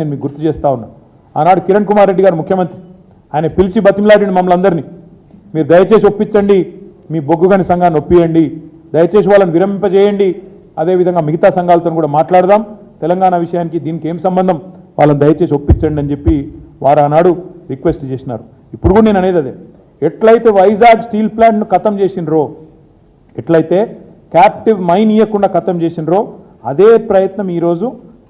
నేను మీకు గుర్తు చేస్తా ఉన్నా. ఆనాడు కిరణ్ కుమార్ రెడ్డి గారు ముఖ్యమంత్రి, ఆయన పిలిచి బతిమలాడిన మమ్మల్ని అందరినీ, మీరు దయచేసి ఒప్పించండి, మీ బొగ్గుగని సంఘాన్ని ఒప్పియండి, దయచేసి వాళ్ళని విరమింపజేయండి, అదేవిధంగా మిగతా సంఘాలతో కూడా మాట్లాడదాం, తెలంగాణ విషయానికి దీనికి ఏం సంబంధం, వాళ్ళని దయచేసి ఒప్పించండి అని చెప్పి వారు ఆనాడు రిక్వెస్ట్ చేసినారు. ఇప్పుడు కూడా నేను అనేది అదే, ఎట్లయితే వైజాగ్ స్టీల్ ప్లాంట్ను ఖతం చేసినరో, ఎట్లయితే క్యాప్టివ్ మైన్ ఇవ్వకుండా ఖతం చేసినరో, అదే ప్రయత్నం ఈరోజు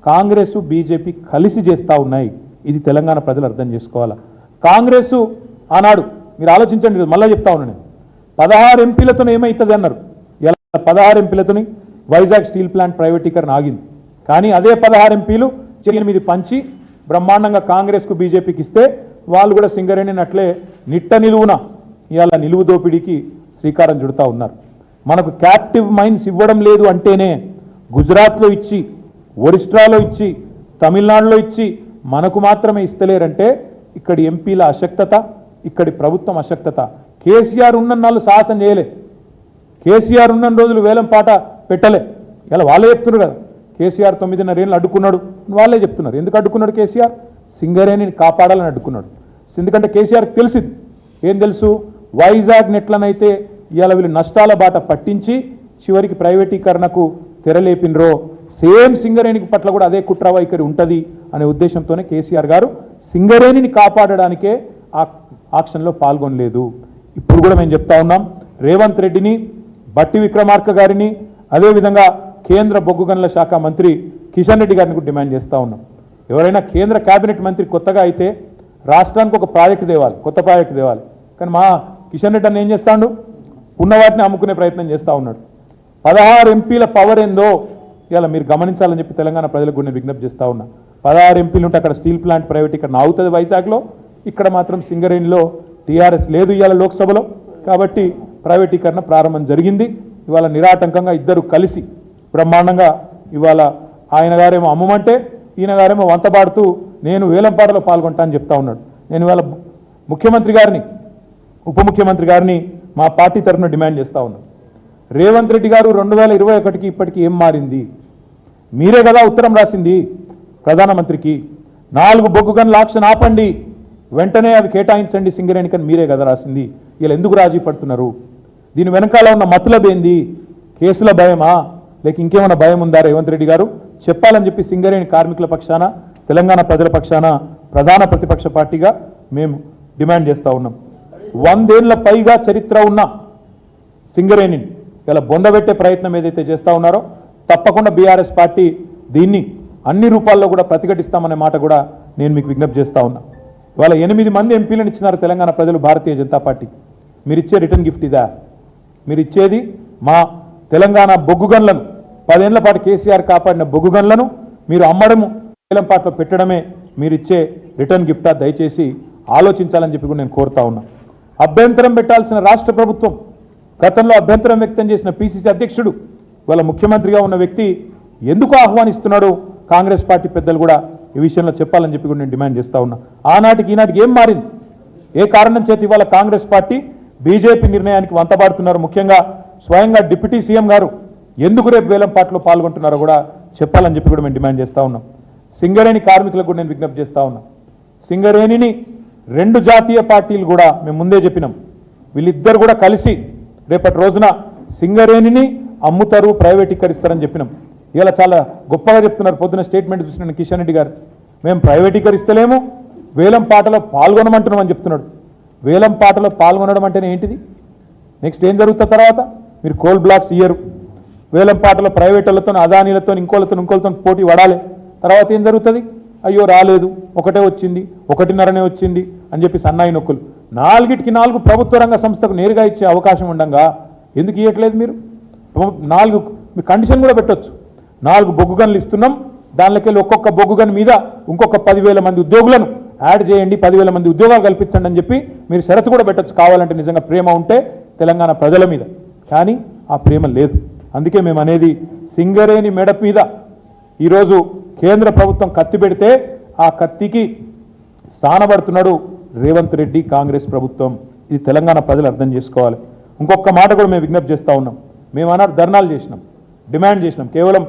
కాంగ్రెస్ బీజేపీ కలిసి చేస్తూ ఉన్నాయి. ఇది తెలంగాణ ప్రజలు అర్థం చేసుకోవాలా. కాంగ్రెస్ ఆనాడు మీరు ఆలోచించండి, మళ్ళీ చెప్తా ఉన్నాను, 16 ఎంపీలతో ఏమవుతుంది అన్నారు. ఇలా 16 ఎంపీలతోని వైజాగ్ స్టీల్ ప్లాంట్ ప్రైవేటీకరణ ఆగింది. కానీ అదే 16 ఎంపీలు 8 పంచి బ్రహ్మాండంగా కాంగ్రెస్కు బీజేపీకి ఇస్తే వాళ్ళు కూడా సింగరేణిని అట్లే నిట్ట నిలువున ఇవాళ నిలువు దోపిడీకి శ్రీకారం చుడుతూ ఉన్నారు. మనకు క్యాప్టివ్ మైన్స్ ఇవ్వడం లేదు అంటేనే గుజరాత్లో ఇచ్చి, ఒరిస్ట్రాలో ఇచ్చి, తమిళనాడులో ఇచ్చి మనకు మాత్రమే ఇస్తలేరంటే ఇక్కడి ఎంపీల అశక్తత, ఇక్కడి ప్రభుత్వం అశక్తత. కేసీఆర్ ఉన్న నాళ్ళు సాహసం చేయలే, కేసీఆర్ ఉన్న రోజులు వేలం పాట పెట్టలే. ఇలా వాళ్ళే చెప్తున్నారు కదా, కేసీఆర్ 9.5 ఏళ్ళు అడ్డుకున్నాడు, వాళ్ళే చెప్తున్నారు. ఎందుకు అడ్డుకున్నాడు కేసీఆర్? సింగరేణిని కాపాడాలని అడ్డుకున్నాడు. ఎందుకంటే కేసీఆర్కి తెలిసింది, ఏం తెలుసు, వైజాగ్ నెట్లనైతే ఇవాళ వీళ్ళు నష్టాల బాట పట్టించి చివరికి ప్రైవేటీకరణకు తెరలేపినరో, సేమ్ సింగరేణికి పట్ల కూడా అదే కుట్ర వైఖరి ఉంటుంది అనే ఉద్దేశంతోనే కేసీఆర్ గారు సింగరేణిని కాపాడడానికే ఆ ఆక్షన్లో పాల్గొనలేదు. ఇప్పుడు కూడా మేము చెప్తా ఉన్నాం, రేవంత్ రెడ్డిని, బట్టి విక్రమార్క గారిని, అదేవిధంగా కేంద్ర బొగ్గు గనుల శాఖ మంత్రి కిషన్ రెడ్డి గారిని కూడా డిమాండ్ చేస్తూ ఉన్నాం. ఎవరైనా కేంద్ర కేబినెట్ మంత్రి కొత్తగా అయితే రాష్ట్రానికి ఒక ప్రాజెక్టు తేవాలి, కొత్త ప్రాజెక్టు తేవాలి. కానీ మా కిషన్ రెడ్డి అన్న ఏం చేస్తాడు, ఉన్న వాటిని అమ్ముకునే ప్రయత్నం చేస్తూ ఉన్నాడు. 16 ఎంపీల పవర్ ఏందో ఇలా మీరు గమనించాలని చెప్పి తెలంగాణ ప్రజలకు కూడా విజ్ఞప్తి చేస్తూ ఉన్నా. 16 ఎంపీలు ఉంటే అక్కడ స్టీల్ ప్లాంట్ ప్రైవేటీకరణ అవుతుంది వైజాగ్లో, ఇక్కడ మాత్రం సింగరేణిలో టీఆర్ఎస్ లేదు ఇవాళ లోక్సభలో. కాబట్టి ప్రైవేటీకరణ ప్రారంభం జరిగింది. ఇవాళ నిరాటంకంగా ఇద్దరు కలిసి బ్రహ్మాండంగా ఇవాళ ఆయన గారేమో అమ్మమంటే ఈయన గారేమో వంతబాడుతూ నేను వేలంపాటలో పాల్గొంటా అని చెప్తా ఉన్నాడు. నేను ఇవాళ ముఖ్యమంత్రి గారిని, ఉప ముఖ్యమంత్రి గారిని మా పార్టీ తరఫున డిమాండ్ చేస్తూ ఉన్నాను. రేవంత్ రెడ్డి గారు 2021కి ఇప్పటికీ ఏం మారింది? మీరే కదా ఉత్తరం రాసింది ప్రధానమంత్రికి, 4 బొగ్గు గనుల ఆక్షన్ ఆపండి, వెంటనే అవి కేటాయించండి సింగరేణికని మీరే కదా రాసింది. ఇలా ఎందుకు రాజీ పడుతున్నారు? దీని వెనకాల ఉన్న మతలబ్ ఏంది? కేసుల భయమా, లేక ఇంకేమైనా భయం ఉందా? రేవంత్ రెడ్డి గారు చెప్పాలని చెప్పి సింగరేణి కార్మికుల పక్షాన, తెలంగాణ ప్రజల పక్షాన ప్రధాన ప్రతిపక్ష పార్టీగా మేము డిమాండ్ చేస్తూ ఉన్నాం. 100 ఏళ్ల పైగా చరిత్ర ఉన్న సింగరేణిని ఇలా బొందబెట్టే ప్రయత్నం ఏదైతే చేస్తూ ఉన్నారో తప్పకుండా బీఆర్ఎస్ పార్టీ దీన్ని అన్ని రూపాల్లో కూడా ప్రతిఘటిస్తామనే మాట కూడా నేను మీకు విజ్ఞప్తి చేస్తూ ఉన్నా. ఇవాళ 8 మంది ఎంపీలను ఇచ్చినారు తెలంగాణ ప్రజలు భారతీయ జనతా పార్టీ. మీరు ఇచ్చే రిటర్న్ గిఫ్ట్ ఇదా? మీరు ఇచ్చేది మా తెలంగాణ బొగ్గు గన్లను, 10 ఏళ్ల పాటు కేసీఆర్ కాపాడిన బొగ్గు గన్లను మీరు అమ్మడము, వేలంపాట్లో పెట్టడమే మీరు ఇచ్చే రిటర్న్ గిఫ్టా? దయచేసి ఆలోచించాలని చెప్పి కూడా నేను కోరుతా ఉన్నా. అభ్యంతరం పెట్టాల్సిన రాష్ట్ర ప్రభుత్వం, గతంలో అభ్యంతరం వ్యక్తం చేసిన పిసిసి అధ్యక్షుడు, వాళ్ళ ముఖ్యమంత్రిగా ఉన్న వ్యక్తి ఎందుకు ఆహ్వానిస్తున్నాడు? కాంగ్రెస్ పార్టీ పెద్దలు కూడా ఈ విషయంలో చెప్పాలని చెప్పి కూడా నేను డిమాండ్ చేస్తూ ఉన్నా. ఆనాటికి ఈనాటికి ఏం మారింది? ఏ కారణం చేతి ఇవాళ కాంగ్రెస్ పార్టీ బీజేపీ నిర్ణయానికి వంతబాడుతున్నారు? ముఖ్యంగా స్వయంగా డిప్యూటీ సీఎం గారు ఎందుకు రేపు వేలంపాట్లో పాల్గొంటున్నారో కూడా చెప్పాలని చెప్పి కూడా మేము డిమాండ్ చేస్తూ ఉన్నాం. సింగరేణి కార్మికులకు కూడా నేను విజ్ఞప్తి చేస్తూ ఉన్నా, సింగరేణిని 2 జాతీయ పార్టీలు కూడా మేము ముందే చెప్పినాం, వీళ్ళిద్దరు కూడా కలిసి రేపటి రోజున సింగరేణిని అమ్ముతారు, ప్రైవేటీకరిస్తారని చెప్పినాం. ఇలా చాలా గొప్పగా చెప్తున్నారు. పొద్దున స్టేట్మెంట్ చూసిన కిషన్ రెడ్డి గారు, మేము ప్రైవేటీకరిస్తలేము, వేలం పాటలో పాల్గొనమంటున్నాం అని చెప్తున్నాడు. వేలం పాటలో పాల్గొనడం అంటేనే ఏంటిది? నెక్స్ట్ ఏం జరుగుతుంది తర్వాత? మీరు కోల్ బ్లాక్స్ ఇయ్యరు, వేలం పాటలో ప్రైవేటులతో, అదానీలతో, ఇంకోళ్ళతో పోటీ పడాలి. తర్వాత ఏం జరుగుతుంది? అయ్యో రాలేదు, ఒకటే వచ్చింది, 1.5 వచ్చింది అని చెప్పి సన్నాయి నొక్కులు. 4కి 4 ప్రభుత్వ రంగ సంస్థకు నేరుగా ఇచ్చే అవకాశం ఉండగా ఎందుకు ఇవ్వట్లేదు? మీరు 4 మీ కండిషన్ కూడా పెట్టొచ్చు. 4 బొగ్గు గనులు ఇస్తున్నాం, దానిలోకెళ్ళి ఒక్కొక్క బొగ్గు గన్ మీద ఇంకొక 10,000 మంది ఉద్యోగులను యాడ్ చేయండి, 10,000 మంది ఉద్యోగాలు కల్పించండి అని చెప్పి మీరు షరతు కూడా పెట్టొచ్చు కావాలంటే, నిజంగా ప్రేమ ఉంటే తెలంగాణ ప్రజల మీద. కానీ ఆ ప్రేమ లేదు. అందుకే మేము అనేది, సింగరేణి మెడ మీద ఈరోజు కేంద్ర ప్రభుత్వం కత్తి పెడితే ఆ కత్తికి స్థానపడుతున్నాడు రేవంత్ రెడ్డి, కాంగ్రెస్ ప్రభుత్వం. ఇది తెలంగాణ ప్రజలు అర్థం చేసుకోవాలి. ఇంకొక మాట కూడా మేము విజ్ఞప్తి చేస్తూ ఉన్నాం. మేము అన్నారు ధర్నాలు చేసినాం, డిమాండ్ చేసినాం, కేవలం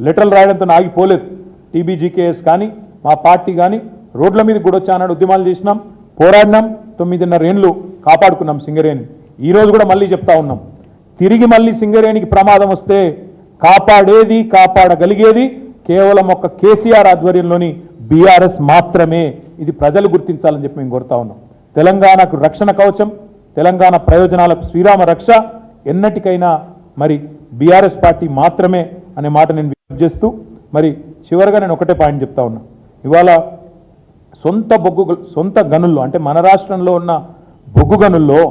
లెటర్లు రాయడంతో ఆగిపోలేదు. టీబీజీకేఎస్ కానీ మా పార్టీ కానీ రోడ్ల మీద కూడా వచ్చి ఆనాడు ఉద్యమాలు చేసినాం, పోరాడినాం, 9.5 ఏళ్ళు కాపాడుకున్నాం సింగరేణి. ఈరోజు కూడా మళ్ళీ చెప్తా ఉన్నాం, తిరిగి మళ్ళీ సింగరేణికి ప్రమాదం వస్తే కాపాడేది కాపాడగలిగేది కేవలం ఒక్క కేసీఆర్ ఆధ్వర్యంలోని బీఆర్ఎస్ మాత్రమే. ఇది ప్రజలు గుర్తించాలని చెప్పి మేము కోరుతా ఉన్నాం. తెలంగాణకు రక్షణ కవచం, తెలంగాణ ప్రయోజనాలకు శ్రీరామ రక్ష ఎన్నటికైనా మరి బీఆర్ఎస్ పార్టీ మాత్రమే అనే మాట నేను విజ్ఞప్తి చేస్తూ మరి చివరిగా నేను ఒకటే పాయింట్ చెప్తా ఉన్నా. ఇవాళ సొంత గనుల్లో అంటే మన రాష్ట్రంలో ఉన్న బొగ్గు గనుల్లో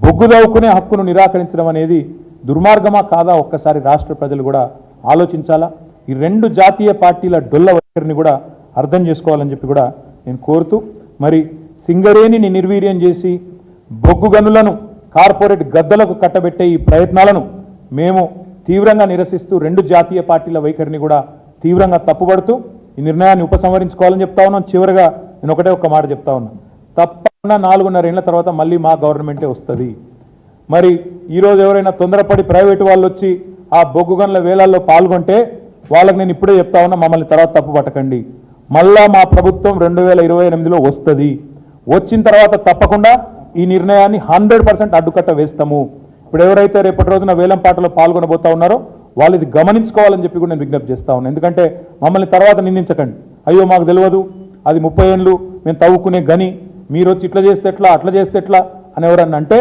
బొగ్గు దవ్వుకునే హక్కును నిరాకరించడం అనేది దుర్మార్గమా కాదా ఒక్కసారి రాష్ట్ర ప్రజలు కూడా ఆలోచించాలా. ఈ రెండు జాతీయ పార్టీల డొల్ల వైఖరిని కూడా అర్థం చేసుకోవాలని చెప్పి కూడా నేను కోరుతూ మరి సింగరేణిని నిర్వీర్యం చేసి బొగ్గు గనులను కార్పొరేట్ గద్దలకు కట్టబెట్టే ఈ ప్రయత్నాలను మేము తీవ్రంగా నిరసిస్తూ రెండు జాతీయ పార్టీల వైఖరిని కూడా తీవ్రంగా తప్పుపడుతూ ఈ నిర్ణయాన్ని ఉపసంహరించుకోవాలని చెప్తా ఉన్నాం. చివరిగా నేను ఒకటే ఒక్క మాట చెప్తా ఉన్నా, తప్పకుండా 4.5 ఏళ్ల తర్వాత మళ్ళీ మా గవర్నమెంటే వస్తుంది. మరి ఈరోజు ఎవరైనా తొందరపడి ప్రైవేటు వాళ్ళు వచ్చి ఆ బొగ్గు గనుల వేలాల్లో పాల్గొంటే వాళ్ళకి నేను ఇప్పుడే చెప్తా ఉన్నా, మమ్మల్ని తర్వాత తప్పు పట్టకండి. మళ్ళా మా ప్రభుత్వం 2028లో వస్తుంది. వచ్చిన తర్వాత తప్పకుండా ఈ నిర్ణయాన్ని 100% అడ్డుకట్ట వేస్తాము. ఇప్పుడు ఎవరైతే రేపటి రోజున వేలంపాటలో పాల్గొనబోతా ఉన్నారో వాళ్ళు ఇది గమనించుకోవాలని చెప్పి కూడా నేను విజ్ఞప్తి చేస్తా ఉన్నాను. ఎందుకంటే మమ్మల్ని తర్వాత నిందించకండి, అయ్యో మాకు తెలియదు, అది 30 ఏళ్ళు మేము తవ్వుకునే గని, మీరు వచ్చి ఇట్లా చేస్తే ఎట్లా అట్లా చేస్తే ఎట్లా అని ఎవరన్నా అంటే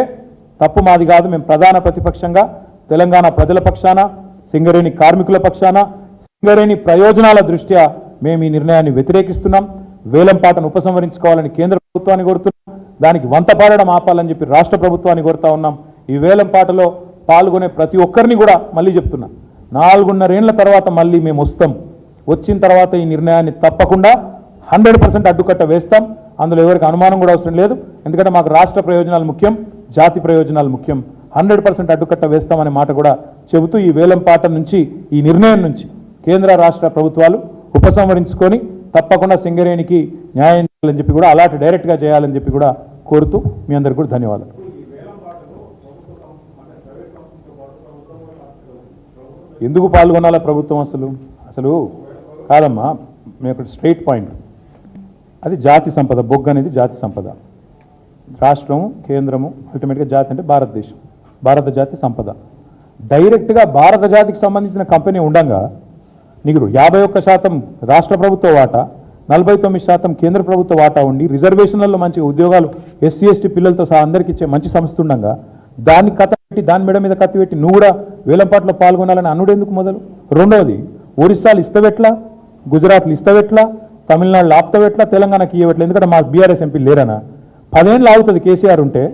తప్పు మాది కాదు. మేము ప్రధాన ప్రతిపక్షంగా తెలంగాణ ప్రజల పక్షాన, సింగరేణి కార్మికుల పక్షాన, సింగరేణి ప్రయోజనాల దృష్ట్యా మేము ఈ నిర్ణయాన్ని వ్యతిరేకిస్తున్నాం. వేలంపాటను ఉపసంహరించుకోవాలని కేంద్ర ప్రభుత్వాన్ని కోరుతున్నాం, దానికి వంతపాడడం ఆపాలని చెప్పి రాష్ట్ర ప్రభుత్వాన్ని కోరుతా ఉన్నాం. ఈ వేలంపాటలో పాల్గొనే ప్రతి ఒక్కరిని కూడా మళ్ళీ చెప్తున్నా, 4.5 ఏళ్ల తర్వాత మళ్ళీ మేము వస్తాం. వచ్చిన తర్వాత ఈ నిర్ణయాన్ని తప్పకుండా 100% అడ్డుకట్ట వేస్తాం. అందులో ఎవరికి అనుమానం కూడా అవసరం లేదు. ఎందుకంటే మాకు రాష్ట్ర ప్రయోజనాలు ముఖ్యం, జాతి ప్రయోజనాలు ముఖ్యం. 100% అడ్డుకట్ట వేస్తామనే మాట కూడా చెబుతూ ఈ వేలంపాట నుంచి, ఈ నిర్ణయం నుంచి కేంద్ర రాష్ట్ర ప్రభుత్వాలు ఉపసంహరించుకొని తప్పకుండా సింగరేణికి న్యాయం చేయాలని చెప్పి కూడా అలాంటి డైరెక్ట్గా చేయాలని చెప్పి కూడా కోరుతూ మీ అందరికీ కూడా ధన్యవాదాలు. ఎందుకు పాల్గొనాలా ప్రభుత్వం? అసలు కాదమ్మా, మేము ఇక్కడ స్ట్రైట్ పాయింట్, అది జాతి సంపద. బొగ్గు అనేది జాతి సంపద. రాష్ట్రము, కేంద్రము, అల్టిమేట్గా జాతి అంటే భారతదేశం, భారత జాతి సంపద. డైరెక్ట్గా భారత జాతికి సంబంధించిన కంపెనీ ఉండగా నీకు 51% రాష్ట్ర ప్రభుత్వ వాటా, 49% కేంద్ర ప్రభుత్వ వాటా ఉండి రిజర్వేషన్లలో మంచిగా ఉద్యోగాలు ఎస్సీ ఎస్టీ పిల్లలతో సహా అందరికీ ఇచ్చే మంచి సంస్థ ఉండగా దాన్ని కథ పెట్టి దాని మెడ మీద కత్తి పెట్టి నువ్వు కూడా వేలంపాట్లో పాల్గొనాలని అనుడేందుకు మొదలు? రెండవది, ఒరిస్సాలు ఇస్తవెట్లా, గుజరాత్లు ఇస్తవెట్లా, తమిళనాడులో ఆపుతవెట్లా, తెలంగాణకి ఇవ్వట్లేదు? ఎందుకంటే మాకు బీఆర్ఎస్ ఎంపీ లేరనా? 10 ఏళ్ళు ఆగుతుంది కేసీఆర్ ఉంటే.